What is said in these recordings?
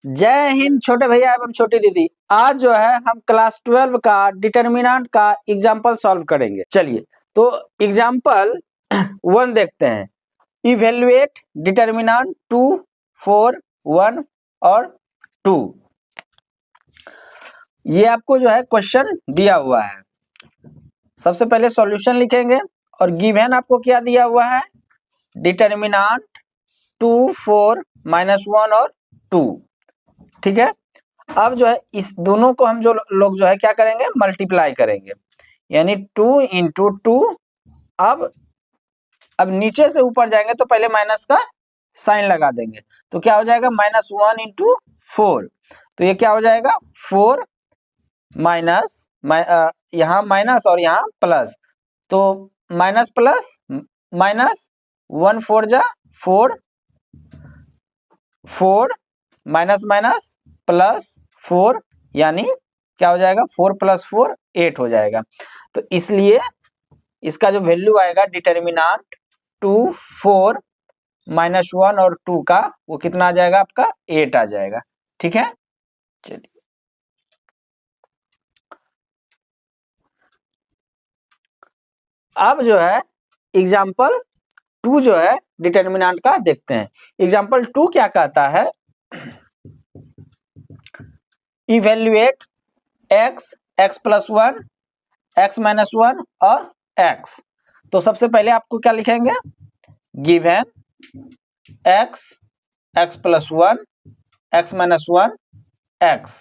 जय हिंद छोटे भैया एवं छोटी दीदी। आज जो है हम क्लास 12 का डिटर्मिनेंट का एग्जाम्पल सॉल्व करेंगे। चलिए तो एग्जाम्पल 1 देखते हैं। इवेल्युएट डिटर्मिनेंट 2, 4, 1 और 2। ये आपको जो है क्वेश्चन दिया हुआ है। सबसे पहले सॉल्यूशन लिखेंगे और गिवन आपको क्या दिया हुआ है, डिटर्मिनेंट 2, 4, -1 और 2। ठीक है। अब जो है इस दोनों को हम जो लोग जो है क्या करेंगे, मल्टीप्लाई करेंगे, यानी 2 इंटू 2। अब नीचे से ऊपर जाएंगे तो पहले माइनस का साइन लगा देंगे, तो क्या हो जाएगा -1 इंटू 4। तो ये क्या हो जाएगा 4 माइनस यहाँ माइनस और यहाँ प्लस, तो माइनस प्लस माइनस 1 4 जा 4, 4 माइनस माइनस प्लस 4, यानी क्या हो जाएगा 4 + 4 8 हो जाएगा। तो इसलिए इसका जो वैल्यू आएगा डिटर्मिनेंट 2, 4, -1 और 2 का, वो कितना आ जाएगा आपका 8 आ जाएगा। ठीक है। चलिए अब जो है एग्जाम्पल 2 जो है डिटर्मिनेंट का देखते हैं। एग्जाम्पल 2 क्या कहता है, इवेल्युएट x, x + 1, x - 1 और x। तो सबसे पहले आपको क्या लिखेंगे, given x, x + 1, x - 1, x।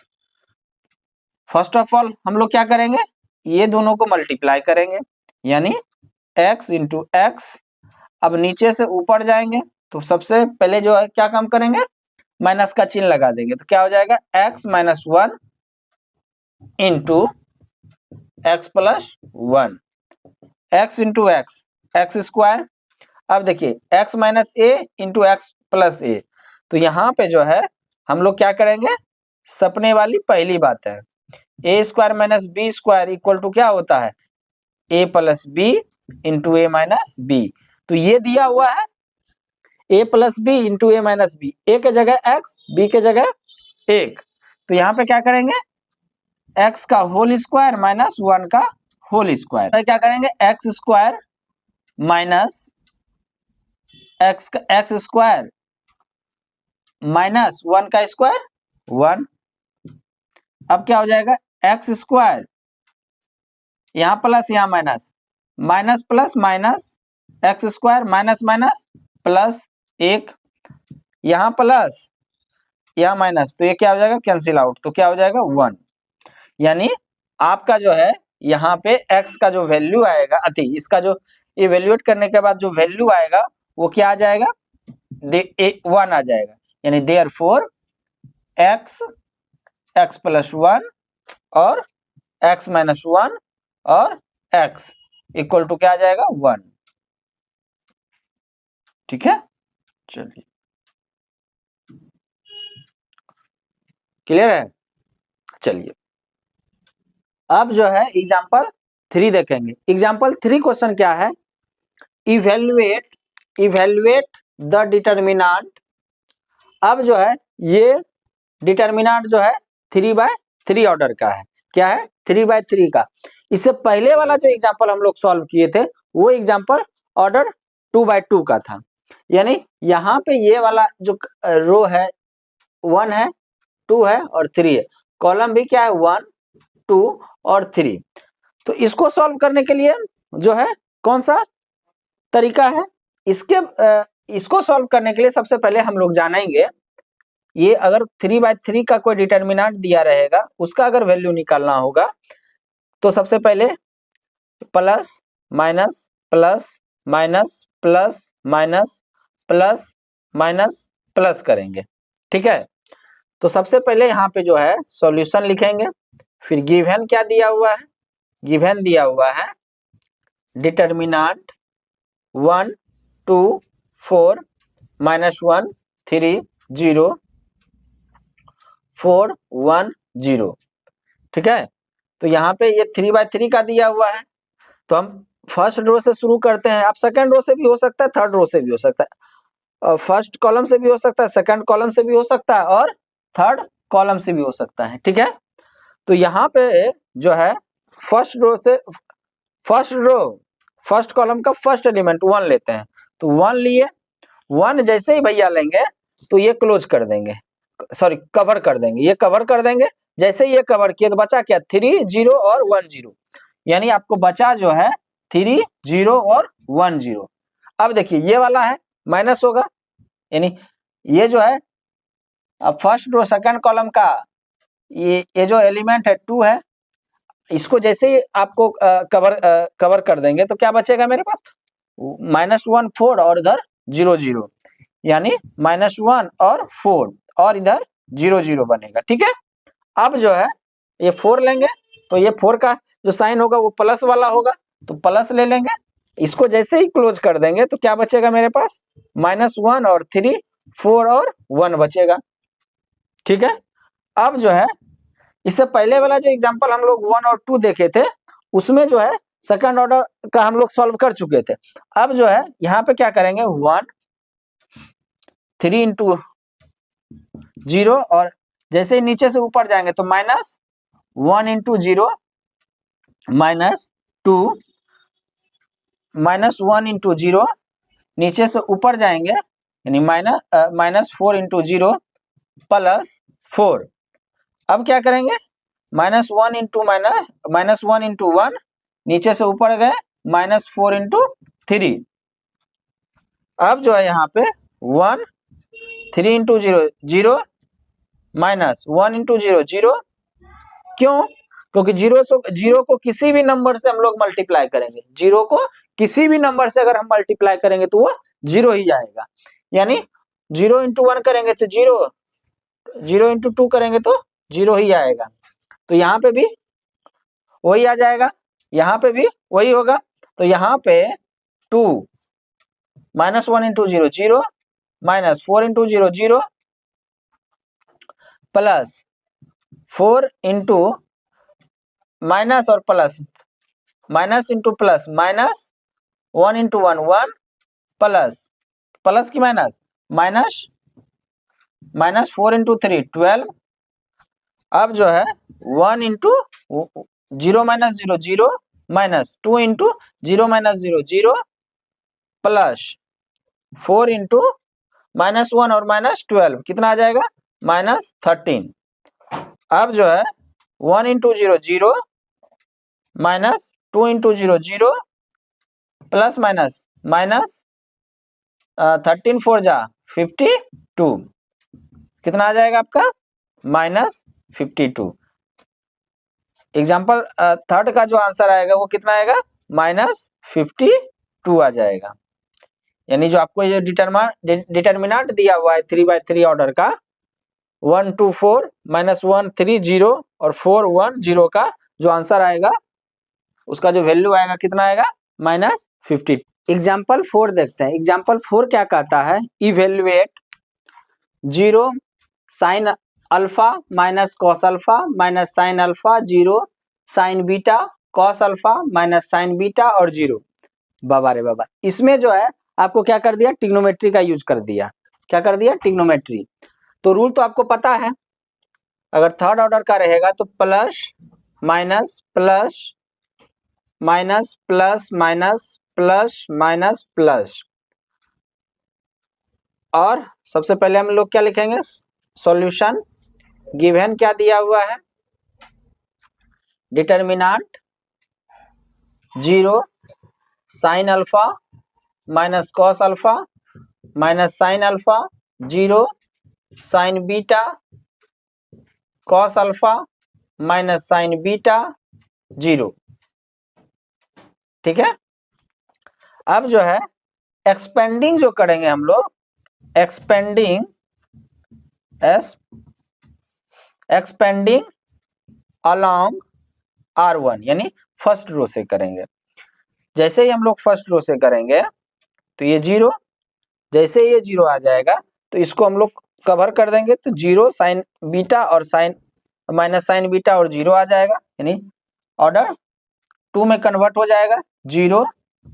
First of all हम लोग क्या करेंगे, ये दोनों को मल्टीप्लाई करेंगे, यानी x इंटू एक्स। अब नीचे से ऊपर जाएंगे तो सबसे पहले जो है क्या काम करेंगे, माइनस का चिन्ह लगा देंगे, तो क्या हो जाएगा x - 1 into x + 1, x into x, x square. अब देखिए x - a into x + a। तो यहाँ पे जो है हम लोग क्या करेंगे, सपने वाली पहली बात है, a² - b² इक्वल टू क्या होता है, a + b into a - b। तो ये दिया हुआ है a + b into a - b, a के जगह x, b के जगह 1। तो यहाँ पे क्या करेंगे, x का होल स्क्वायर माइनस 1 का होल स्क्वायर। क्या करेंगे x² minus x square minus 1 का स्क्वायर 1। अब क्या हो जाएगा x², यहाँ प्लस यहाँ minus, minus plus minus x² minus minus plus 1, यहाँ प्लस यहाँ माइनस, तो ये क्या हो जाएगा कैंसिल आउट, तो क्या हो जाएगा 1। यानी आपका जो है यहाँ पे x का जो वैल्यू आएगा, इसका जो इवेल्युएट करने के बाद जो वैल्यू आएगा वो क्या आ जाएगा, 1 आ जाएगा। यानी देयरफॉर x, x + 1 और x - 1 और x इक्वल टू क्या आ जाएगा 1। ठीक है, चलिए क्लियर है। चलिए अब जो है एग्जाम्पल 3 देखेंगे। एग्जाम्पल 3 क्वेश्चन क्या है, इवेल्युएट द डिटर्मिनेंट। अब जो है ये डिटर्मिनेंट जो है 3/3 ऑर्डर का है। क्या है 3/3 का। इससे पहले वाला जो एग्जाम्पल हम लोग सॉल्व किए थे वो एग्जाम्पल ऑर्डर 2/2 का था। यानी यहाँ पे ये वाला जो रो है 1 है, 2 है और 3 है, कॉलम भी क्या है 1, 2 और 3। तो इसको सॉल्व करने के लिए जो है कौन सा तरीका है, इसको सॉल्व करने के लिए सबसे पहले हम लोग जानेंगे, ये अगर 3/3 का कोई डिटर्मिनेंट दिया रहेगा उसका अगर वैल्यू निकालना होगा तो सबसे पहले plus minus plus minus plus minus plus minus plus करेंगे। ठीक है। तो सबसे पहले यहाँ पे जो है सॉल्यूशन लिखेंगे, फिर गिवन क्या दिया हुआ है, गिवन दिया हुआ है डिटर्मिनेंट 1 2 4 -1 3 0 4 1 0। ठीक है। तो यहाँ पे ये 3/3 का दिया हुआ है, तो हम फर्स्ट रो से शुरू करते हैं। आप सेकंड रो से भी हो सकता है, थर्ड रो से भी हो सकता है, फर्स्ट कॉलम से भी हो सकता है, सेकंड कॉलम से भी हो सकता है और थर्ड कॉलम से भी हो सकता है, ठीक है। तो यहाँ पे जो है फर्स्ट रो से फर्स्ट कॉलम का फर्स्ट एलिमेंट 1 लेते हैं, तो 1 लिए, 1 जैसे ही भैया लेंगे तो ये क्लोज कर देंगे, सॉरी कवर कर देंगे, ये कवर कर देंगे। जैसे ये कवर किए तो बचा क्या, 3 0 और 1 0, यानी आपको बचा जो है 3 0 और 1 0। अब देखिए ये वाला है माइनस होगा, यानी ये जो है अब फर्स्ट रो सेकंड कॉलम का ये जो एलिमेंट है 2 है, इसको जैसे ही आपको कवर कर देंगे तो क्या बचेगा मेरे पास, -1 4 और इधर 0 0, यानी -1 और 4 और इधर 0 0 बनेगा, ठीक है। अब जो है ये 4 लेंगे तो ये 4 का जो साइन होगा वो प्लस वाला होगा, तो प्लस ले लेंगे, इसको जैसे ही क्लोज कर देंगे तो क्या बचेगा मेरे पास, -1 और 3 4 और 1 बचेगा, ठीक है। अब जो है इससे पहले वाला जो एग्जांपल हम लोग 1 और 2 देखे थे उसमें जो है सेकंड ऑर्डर का हम लोग सॉल्व कर चुके थे। अब जो है यहाँ पे क्या करेंगे, 1 3 इंटू 0 और जैसे ही नीचे से ऊपर जाएंगे तो -1 इंटू 0 -2 -1 इंटू 0, नीचे से ऊपर जाएंगे यानी -4 इंटू 0 +4। अब क्या करेंगे, -1 इंटू -1 इंटू 1, नीचे से ऊपर गए -4 इंटू 3। अब जो है यहाँ पे 1 3 इंटू 0 0 -1 इंटू 0 0, क्यों, क्योंकि 0 को किसी भी नंबर से हम लोग मल्टीप्लाई करेंगे, 0 को किसी भी नंबर से अगर हम मल्टीप्लाई करेंगे तो वो 0 ही आएगा, यानी 0 इंटू 1 करेंगे तो 0, 0 इंटू 2 करेंगे तो 0 ही आएगा, तो यहाँ पे भी वही आ जाएगा, यहाँ पे भी वही होगा। तो यहाँ पे 2 -1 इंटू 0 0 -4 इंटू 0 0 +4 इंटू माइनस और plus, minus into plus -1 into 1 1 plus की -4 इंटू 3 12। अब जो है 1 इंटू 0 -0 0 -2 इंटू 0 -0 0 +4 इंटू -1 और -12 कितना आ जाएगा, -13। अब जो है 1 इंटू 0 0 -2 इंटू 0 0 प्लस माइनस 13 4 जा 52, कितना आ जाएगा आपका, -52। एग्जाम्पल थर्ड का जो आंसर आएगा वो कितना आएगा, -52 आ जाएगा। यानी जो आपको ये डिटर्मिनेंट दिया हुआ है 3/3 ऑर्डर का 1 2 4 -1 3 0 और 4 1 0 का जो आंसर आएगा उसका जो वैल्यू आएगा कितना आएगा, -50। एग्जाम्पल 4 देखते हैं। एग्जाम्पल 4 क्या कहता है, evaluate 0 sine alpha minus cos alpha minus sine alpha 0 sign beta cos alpha minus sign beta और 0। बाबा रे बाबा, इसमें जो है आपको क्या कर दिया, ट्रिग्नोमेट्री का यूज कर दिया। क्या कर दिया, ट्रिग्नोमेट्री। तो रूल तो आपको पता है, अगर थर्ड ऑर्डर का रहेगा तो plus minus plus minus plus minus plus minus plus, और सबसे पहले हम लोग क्या लिखेंगे, सॉल्यूशन। गिवन क्या दिया हुआ है, determinant 0 sine alpha minus cos alpha minus sine alpha 0 sign beta cos alpha minus sign beta 0, ठीक है। अब जो है एक्सपेंडिंग जो करेंगे हम लोग, एक्सपेंडिंग अलोंग R1 यानी फर्स्ट रो से करेंगे। जैसे ही हम लोग फर्स्ट रो से करेंगे तो ये 0, जैसे ये 0 आ जाएगा तो इसको हम लोग कवर कर देंगे, तो 0 साइन बीटा और साइन माइनस साइन बीटा और 0 आ जाएगा, यानी ऑर्डर 2 में कन्वर्ट हो जाएगा, 0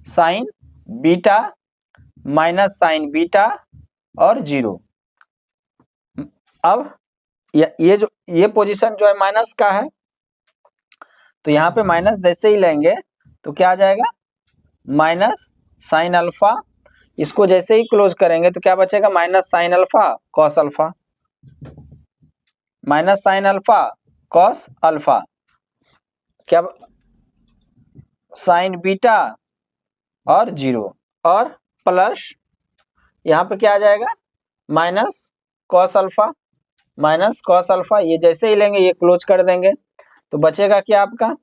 sign beta minus sign beta और 0। अब ये पोजीशन जो है माइनस का है, तो यहाँ पे माइनस जैसे ही लेंगे तो क्या आ जाएगा, माइनस साइन अल्फा। इसको जैसे ही क्लोज करेंगे तो क्या बचेगा, minus sine alpha cos alpha, minus sine alpha cos alpha, क्या साइन बीटा और 0 और प्लस यहाँ पे क्या आ जाएगा, minus cos alpha, minus cos alpha. ये जैसे ही लेंगे ये क्लोज कर देंगे तो बचेगा क्या आपका,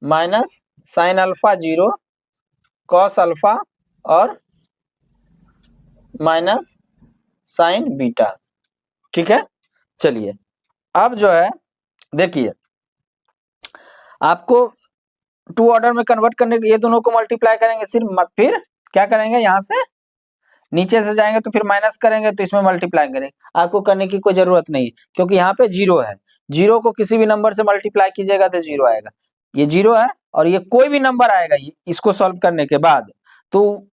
minus sine alpha 0 cos alpha और माइनस साइन बीटा। ठीक है, चलिए अब जो है देखिए, आपको टू ऑर्डर में कन्वर्ट करने के लिए ये दोनों को मल्टीप्लाई करेंगे, सिर्फ फिर क्या करेंगे, यहाँ से नीचे से जाएंगे तो फिर माइनस करेंगे तो इसमें मल्टीप्लाई करेंगे। आपको करने की कोई जरूरत नहीं है क्योंकि यहाँ पे 0 है, 0 को किसी भी नंबर से मल्टीप्लाई कीजिएगा तो 0 आएगा। ये 0 है और ये कोई भी नंबर आएगा इसको सॉल्व करने के बाद, तो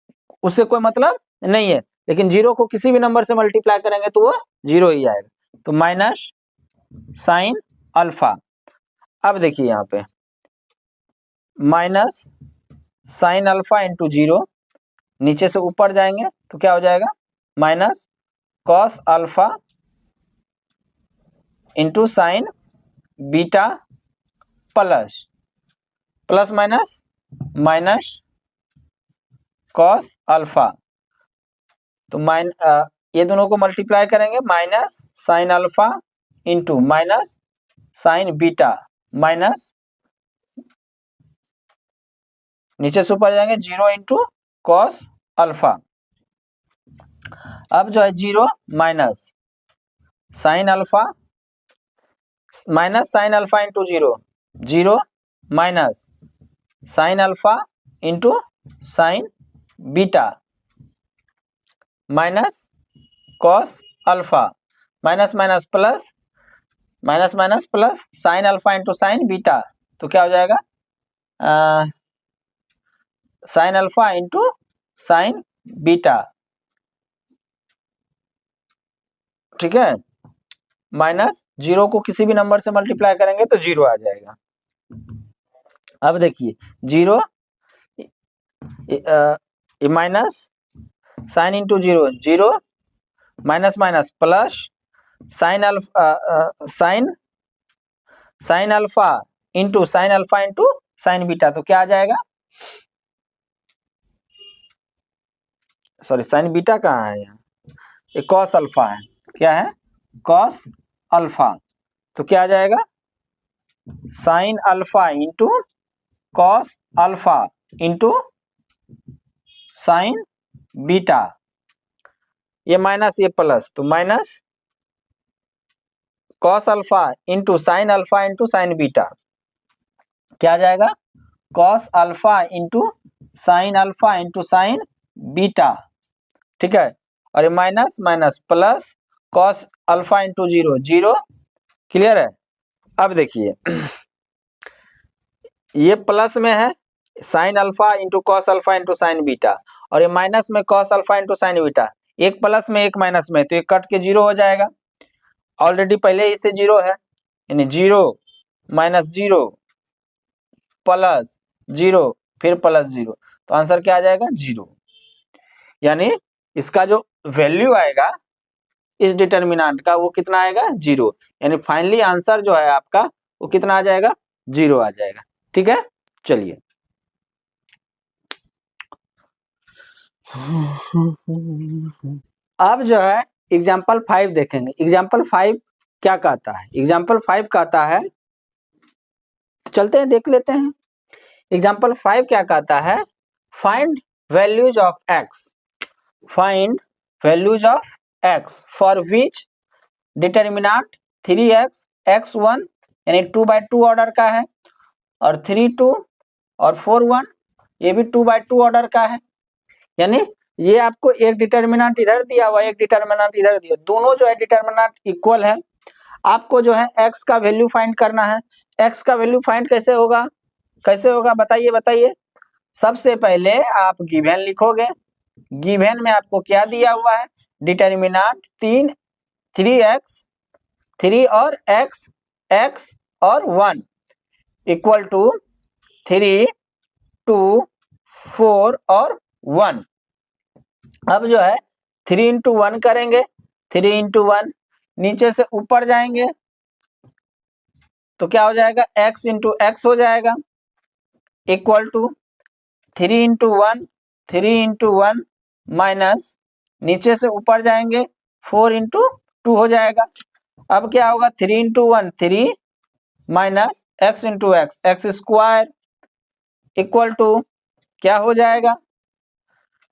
उससे कोई मतलब नहीं है, लेकिन 0 को किसी भी नंबर से मल्टीप्लाई करेंगे तो वो 0 ही आएगा। तो माइनस साइन अल्फा, अब देखिए यहाँ पे माइनस साइन अल्फा इंटू 0, नीचे से ऊपर जाएंगे तो क्या हो जाएगा, minus cos alpha into sine beta plus plus minus minus cos alpha. तो ये दोनों को मल्टीप्लाई करेंगे, minus sine alpha into minus sign beta minus नीचे से ऊपर जाएंगे 0 इंटू कॉस अल्फा। अब जो है 0 minus sine alpha, minus sine alpha into 0, 0 minus sine alpha into sine beta minus cos alpha, minus minus plus, minus minus plus sine alpha into sine beta, तो क्या हो जाएगा, sine alpha into sine beta. ठीक है, minus 0 को किसी भी number से मल्टीप्लाई करेंगे तो 0 आ जाएगा। अब देखिए 0 minus sine into 0, 0 minus minus plus sine alpha sine alpha into sine beta, तो क्या आ जाएगा, सॉरी साइन बीटा कहाँ है, यहाँ ये कॉस अल्फा है, क्या है कॉस अल्फा, तो क्या आ जाएगा, sine alpha into cos alpha into sine beta, ये माइनस ये प्लस, तो minus cos alpha into sine beta, क्या आ जाएगा, cos alpha into sine beta. ठीक है, और ये minus minus plus cos alpha into 0, 0, clear है। अब देखिए ये प्लस में है sine alpha into cos alpha into sine beta, और ये माइनस में cos alpha into sine beta, एक प्लस में एक माइनस में, तो ये कट के 0 हो जाएगा। ऑलरेडी पहले ही से 0 है, यानी 0 माइनस 0 प्लस 0 फिर प्लस 0, तो आंसर क्या आ जाएगा, 0। यानी इसका जो वैल्यू आएगा इस डिटर्मिनेंट का वो कितना आएगा, 0। यानी फाइनली आंसर जो है आपका वो कितना आ जाएगा, 0 आ जाएगा। ठीक है, चलिए अब जो है एग्जाम्पल 5 देखेंगे। एग्जाम्पल 5 क्या कहता है, एग्जाम्पल 5 कहता है, तो चलते हैं देख लेते हैं। एग्जाम्पल 5 क्या कहता है, find values of x, find values of x for which determinant 3x x1 यानी 2/2 ऑर्डर का है, और 3 2 और 4 1 ये भी 2/2 ऑर्डर का है। यानी ये आपको एक डिटर्मिनेंट इधर दिया हुआ, एक डिटर्मिनेंट इधर दिया, दोनों जो है डिटर्मिनेंट इक्वल है। आपको जो है x का वैल्यू फाइंड करना है। x का वैल्यू फाइंड कैसे होगा, बताइए बताइए। सबसे पहले आप गिवन लिखोगे, गिवन में आपको क्या दिया हुआ है, डिटर्मिनेंट 3x 3 और x और 1 इक्वल टू 3, 2, 4 और 1। अब जो है 3 इंटू 1 करेंगे, 3 इंटू 1 नीचे से ऊपर जाएंगे तो क्या हो जाएगा, x इंटू एक्स हो जाएगा equal to 3 into 1, 3 into 1 minus नीचे से ऊपर जाएंगे 4 इंटू 2 हो जाएगा। अब क्या होगा, 3 into 1 3 minus X into X square equal to क्या हो जाएगा,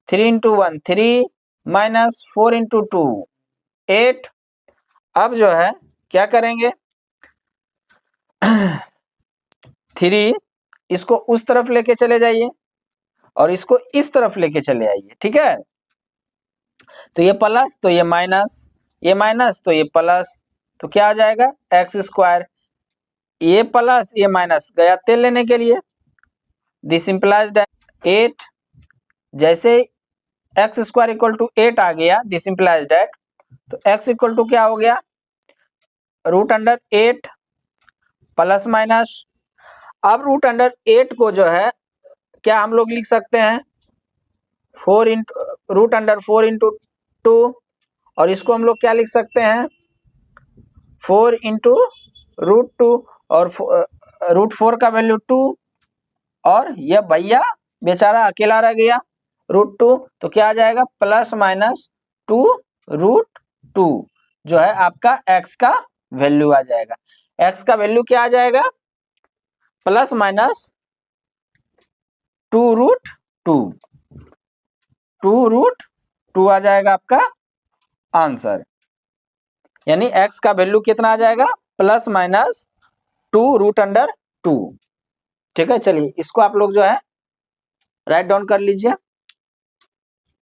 3 इंटू 1 3 माइनस 4 इंटू 2 8। अब जो है क्या करेंगे 3 इसको उस तरफ लेके चले जाइए और इसको इस तरफ लेके चले आइए, ठीक है। तो ये प्लस तो ये माइनस, ये माइनस तो ये प्लस, तो क्या आ जाएगा एक्स स्क्वायर, ये प्लस ये माइनस गया तेल लेने के लिए, दिस इंप्लाइज दैट 8 जैसे एक्स स्क्वायर इक्वल टू 8 आ गया, दिस इंप्लाइज दैट तो एक्स इक्वल टू क्या हो गया √8 प्लस माइनस। अब √8 को जो है क्या हम लोग लिख सकते हैं 4 इंटू √4 इंटू 2 और इसको हम लोग क्या लिख सकते हैं 4 इंटू √2 और √4 का वैल्यू 2 और यह भैया बेचारा अकेला रह गया √2, तो क्या आ जाएगा प्लस माइनस 2√2 जो है आपका x का वैल्यू आ जाएगा। x का वैल्यू क्या आ जाएगा प्लस माइनस 2√2 2√2 आ जाएगा आपका आंसर, यानी x का वैल्यू कितना आ जाएगा प्लस माइनस 2√2। ठीक है, चलिए इसको आप लोग जो है राइट डाउन कर लीजिए।